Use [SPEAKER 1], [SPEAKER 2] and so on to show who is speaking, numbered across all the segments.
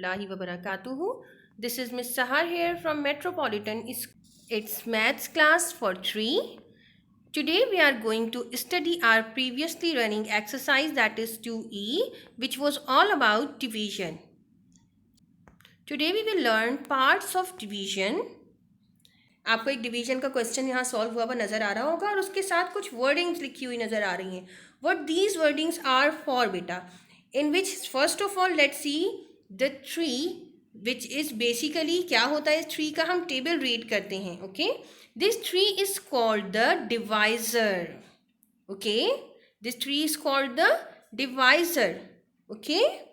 [SPEAKER 1] warahmatullahi wabarakatuh. This is Miss Sahar here from Metropolitan. It's maths class for 3. Today we are going to study our previously running exercise, that is 2E, which was all about division. Today we will learn parts of division. आपको एक division का question यहाँ solve हुआ नज़र आ रहा होगा और उसके साथ कुछ वर्डिंग्स लिखी हुई नज़र आ रही हैं. What these wordings are for बेटा, in which first of all let's see the tree, which is basically क्या होता है. इस ट्री का हम टेबल रीड करते हैं. Okay, this tree is called the divisor. Okay, this tree is called the divisor. Okay,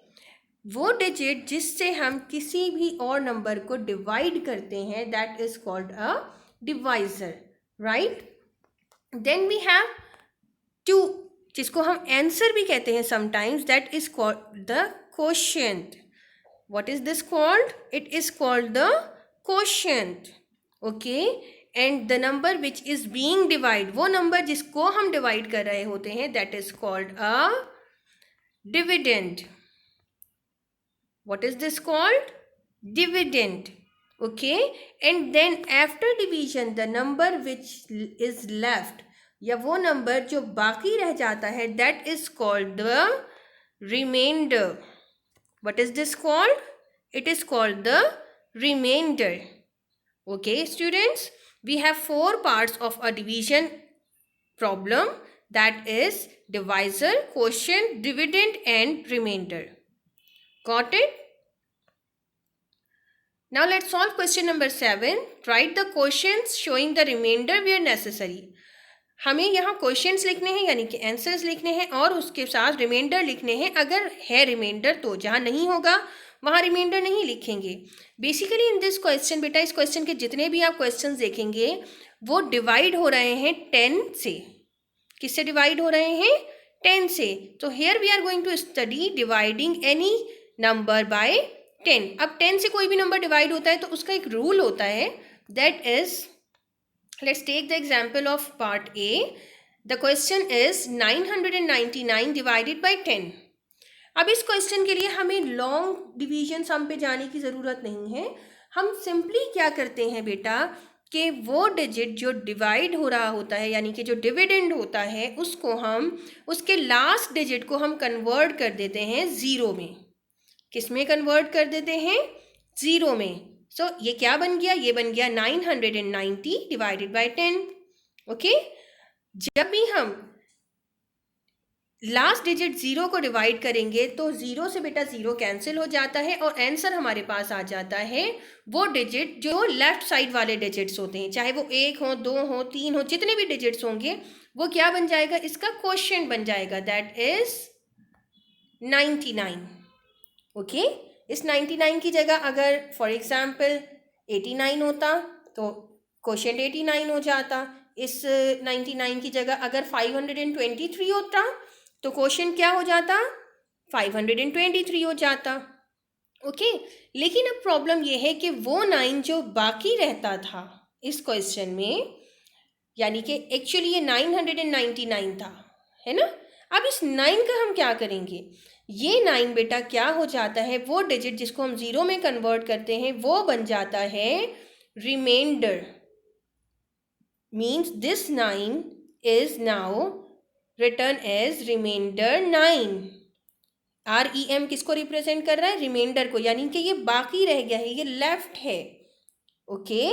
[SPEAKER 1] वो डिजिट जिससे हम किसी भी और नंबर को डिवाइड करते हैं, that is called a divisor. Right, then we have 2, जिसको हम आंसर भी कहते हैं sometimes, that is called the quotient. What is this called? It is called the quotient. Okay, and the number which is being divide, वो नंबर जिसको हम divide कर रहे होते हैं, that is called a dividend. What is this called? Dividend. Okay, and then after division the number which is left, या वो नंबर जो बाकी रह जाता है, that is called the remainder. What is this called? It is called the remainder. Okay students, we have 4 parts of a division problem, that is divisor, quotient, dividend and remainder. Got it? Now let's solve question number 7. Write the quotients showing the remainder where necessary. हमें यहाँ questions लिखने हैं, यानी कि answers लिखने हैं, और उसके साथ रिमाइंडर लिखने हैं. अगर है रिमाइंडर तो, जहाँ नहीं होगा वहाँ रिमाइंडर नहीं लिखेंगे. बेसिकली इन दिस क्वेश्चन बेटा, इस क्वेश्चन के जितने भी आप क्वेश्चंस देखेंगे वो डिवाइड हो रहे हैं 10 से. किससे डिवाइड हो रहे हैं? 10 से. तो here we are going to study dividing any number by 10. अब 10 से कोई भी नंबर डिवाइड होता है तो उसका एक रूल होता है, that is, let's take the example of part A. The question is 999 divided by 10. अब इस क्वेश्चन के लिए हमें लॉन्ग डिवीजन सम पे जाने की ज़रूरत नहीं है. हम सिंपली क्या करते हैं बेटा, कि वो डिजिट जो डिवाइड हो रहा होता है, यानी कि जो डिविडेंड होता है, उसको हम, उसके लास्ट डिजिट को हम कन्वर्ट कर देते हैं ज़ीरो में. किस में कन्वर्ट कर देते हैं? ज़ीरो में. सो ये क्या बन गया? ये बन गया 990 डिवाइडेड बाय 10. ओके, जब भी हम लास्ट डिजिट ज़ीरो को डिवाइड करेंगे तो ज़ीरो से बेटा ज़ीरो कैंसिल हो जाता है और आंसर हमारे पास आ जाता है वो डिजिट जो लेफ्ट साइड वाले डिजिट्स होते हैं, चाहे वो 1 हो, 2 हो, 3 हो, जितने भी डिजिट्स होंगे वो क्या बन जाएगा? इसका क्वोशिएंट बन जाएगा, दैट इज 99. ओके, इस 99 की जगह अगर फॉर एग्जांपल 89 होता तो क्वोशिएंट 89 हो जाता. इस 99 की जगह अगर 523 होता तो क्वोशिएंट क्या हो जाता? 523 हो जाता. ओके, लेकिन अब प्रॉब्लम ये है कि वो 9 जो बाकी रहता था इस क्वेश्चन में, यानी कि एक्चुअली ये 999 था, है ना. अब इस 9 का हम क्या करेंगे? ये 9 बेटा क्या हो जाता है, वो डिजिट जिसको हम ज़ीरो में कन्वर्ट करते हैं वो बन जाता है remainder. Means this 9 is now return as remainder 9. REM किसको रिप्रेजेंट कर रहा है? रिमाइंडर को, यानी कि ये बाकी रह गया है, ये लेफ्ट है. Okay,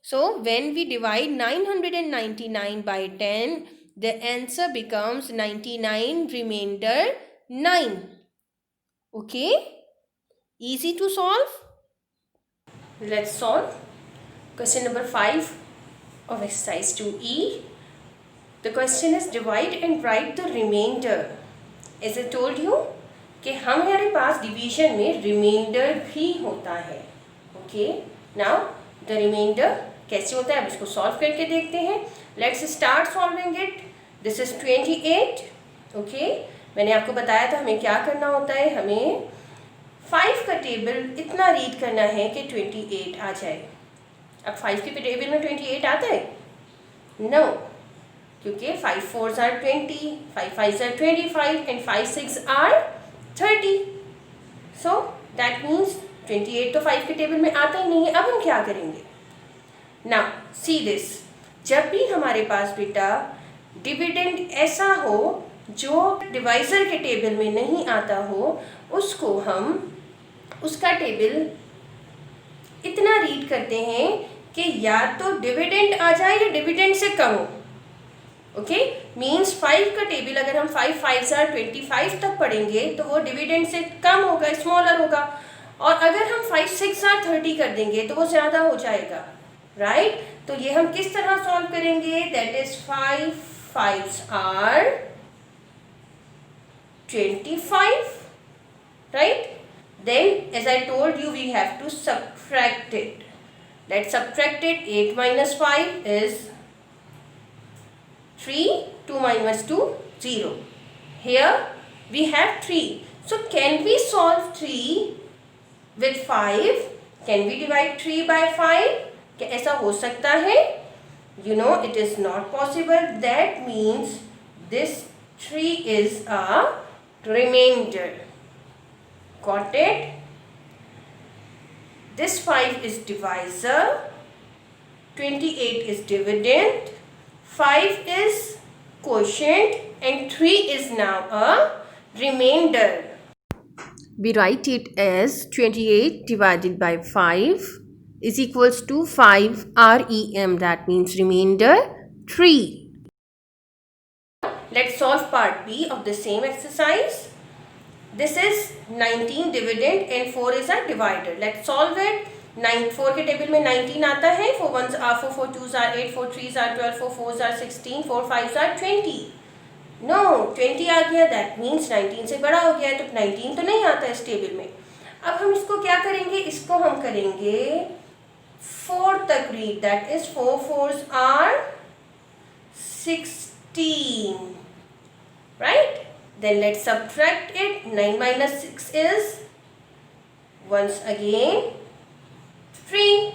[SPEAKER 1] so when we divide 999 by 10, the answer becomes 99 remainder 9. Okay, easy to solve. Let's solve question number 5 of exercise 2E. The question is divide and write the remainder. As I told you कि हमारे पास division में reminder भी होता है. Okay, now the remainder कैसे होता है, अब इसको सॉल्व करके देखते हैं. Let's start solving it. This is 28. Okay, मैंने आपको बताया था हमें क्या करना होता है. हमें 5 का टेबल इतना रीड करना है कि 28 आ जाए. अब 5 के टेबल में 28 आता है? नो, क्योंकि 5 4s are 20, 5 5s are 25 and 5 6 are 30. So that means 28 तो 5 के टेबल में आता ही नहीं है। अब हम क्या करेंगे? नाउ सी दिस, जब भी हमारे पास बेटा डिविडेंड ऐसा हो जो डिवाइजर के टेबल में नहीं आता हो, उसको हम उसका टेबल इतना रीड करते हैं कि या तो डिविडेंड आ जाए या डिविडेंड से कम हो। ओके, मीन्स 5 का टेबल अगर हम 5 5 25 तक पढ़ेंगे तो वो डिविडेंड से कम होगा, स्मॉलर होगा। और अगर हम 5 6 30 कर देंगे तो वो ज़्यादा हो जाएगा, राइट? तो ये हम किस तरह सॉल्व करेंगे? That is 5 5s are 25, right? Then as I told you, we have to subtract it. Let's subtract it. 8 minus 5 is 3. 2 minus 2, 0. Here we have 3. So can we solve 3 with 5? Can we divide 3 by 5? क्या ऐसा हो सकता है? You know it is not possible. That means this 3 is a remainder. Got it? This 5 is divisor, 28 is dividend, 5 is quotient, and 3 is now a remainder. We write it as 28 divided by 5 is equals to 5 REM, that means remainder 3. Let's solve part B of the same exercise. This is 19 dividend and 4 is a divider. Let's solve it. 4 के table में 19 आता है, 4 1s are 4, 4 2s are 8, 4 3s are 12, 4 4s are 16, 4 5s are 20. No, 20 आ गया, that means 19 से बड़ा हो गया है, तो 19 तो नहीं आता इस टेबल में। अब हम इसको क्या करेंगे? इसको हम करेंगे 4 तक read, that is 4 4s are 16, right? Then let's subtract it. 9 minus 6 is once again 3,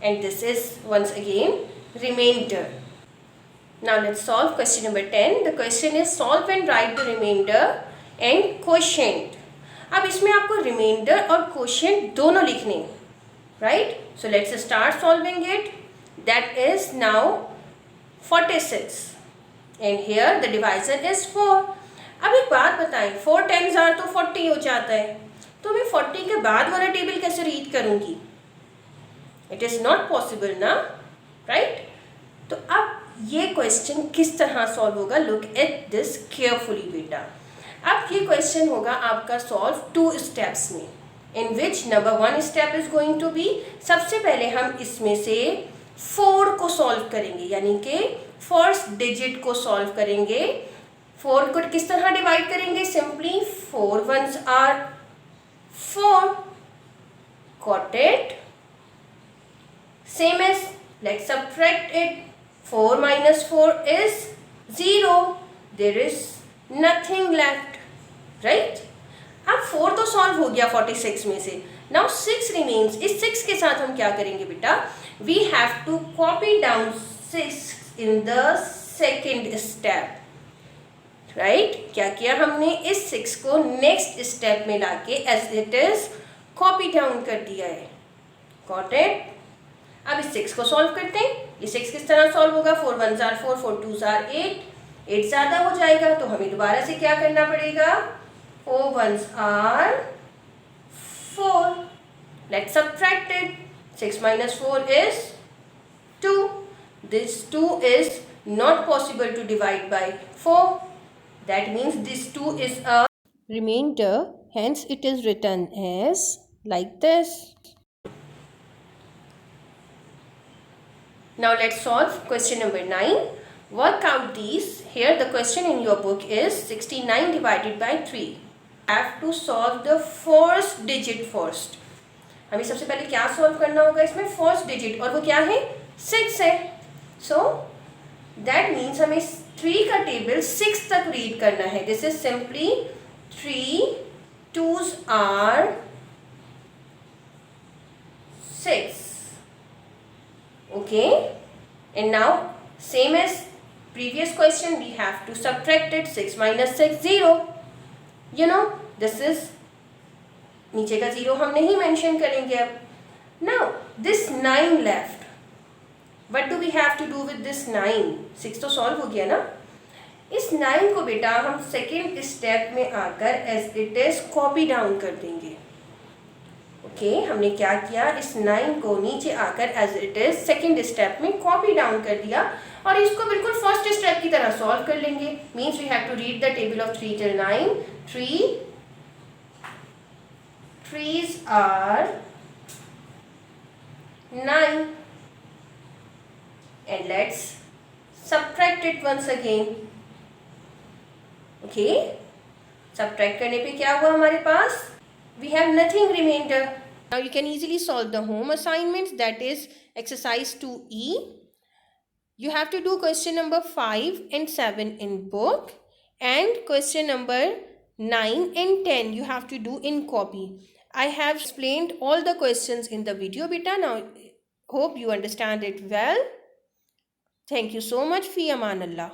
[SPEAKER 1] and this is once again remainder. Now let's solve question number 10. The question is solve and write the remainder and quotient. अब इसमें आपको remainder और quotient दोनों लिखने हैं, right? So let's start solving it. That is now 46, and here the divisor is 4. अब एक बात बताएं, 4 10s are तो 40 हो जाता है, तो मैं 40 के बाद वाला टेबल कैसे रीड करूंगी? इट इज़ नॉट पॉसिबल ना, राइट? तो अब ये क्वेश्चन किस तरह सॉल्व होगा? लुक एट दिस केयरफुली बेटा। अब ये क्वेश्चन होगा आपका सॉल्व 2 स्टेप्स में, in which number 1 step is going to be, सबसे पहले हम इसमें से 4 को सॉल्व करेंगे, यानी कि फर्स्ट डिजिट को सॉल्व करेंगे। 4 को किस तरह डिवाइड करेंगे? Simply 4 1s are 4. Got it? Same as let's subtract it. 4 minus 4 is 0. There is nothing left, right? अब 4 तो सॉल्व हो गया 46 में से। Now 6 remains. इस 6 के साथ हम क्या करेंगे बेटा? We have to copy down 6 in the second step. Right? क्या किया हमने? इस 6 को नेक्स्ट स्टेप में लाके as it is copy down कर दिया है। Got it? अब इस 6 को सॉल्व करते हैं। ये 6 किस तरह सॉल्व होगा? 4 1s are 4, 4 2s are 8, 8 ज़्यादा हो जाएगा, तो हमें दोबारा से क्या करना पड़ेगा? 4 1s are 4. Let's subtract it. 6 minus 4 is 2. This 2 is not possible to divide by 4. That means this 2 is a remainder, hence it is written as like this. Now let's solve question number 9. Work out these. Here the question in your book is 69 divided by 3. Have to solve the first digit first. हमें सबसे पहले क्या solve करना होगा इसमें? First digit, और वो क्या है? 6 है। So that means हमें 3 का टेबल 6 तक रीड करना है। This is simply 3 2s are 6. Okay, and now same as previous question, we have to subtract it. 6 minus 6 0. You know, this is नीचे का 0 हम नहीं मेंशन करेंगे अब. Now this 9 left, what do we have to do with this 9? 6 तो solve हो गया ना. इस 9 को बेटा हम सेकेंड स्टेप में आकर as it is copy down कर देंगे. ओके, हमने क्या किया, इस 9 को नीचे आकर as it is second step में कॉपी डाउन कर दिया और इसको बिल्कुल फर्स्ट स्टेप की तरह सॉल्व कर लेंगे. Means we have to read the table of 3 till 9. 3 trees are 9 and let's subtract it once again. Okay, subtract करने पे क्या हुआ हमारे पास, we have nothing remainder. Now you can easily solve the home assignments, that is exercise 2E. You have to do question number 5 and 7 in book and question number 9 and 10 you have to do in copy. I have explained all the questions in the video beta. Now hope you understand it well. Thank you so much. Fi Aman Allah.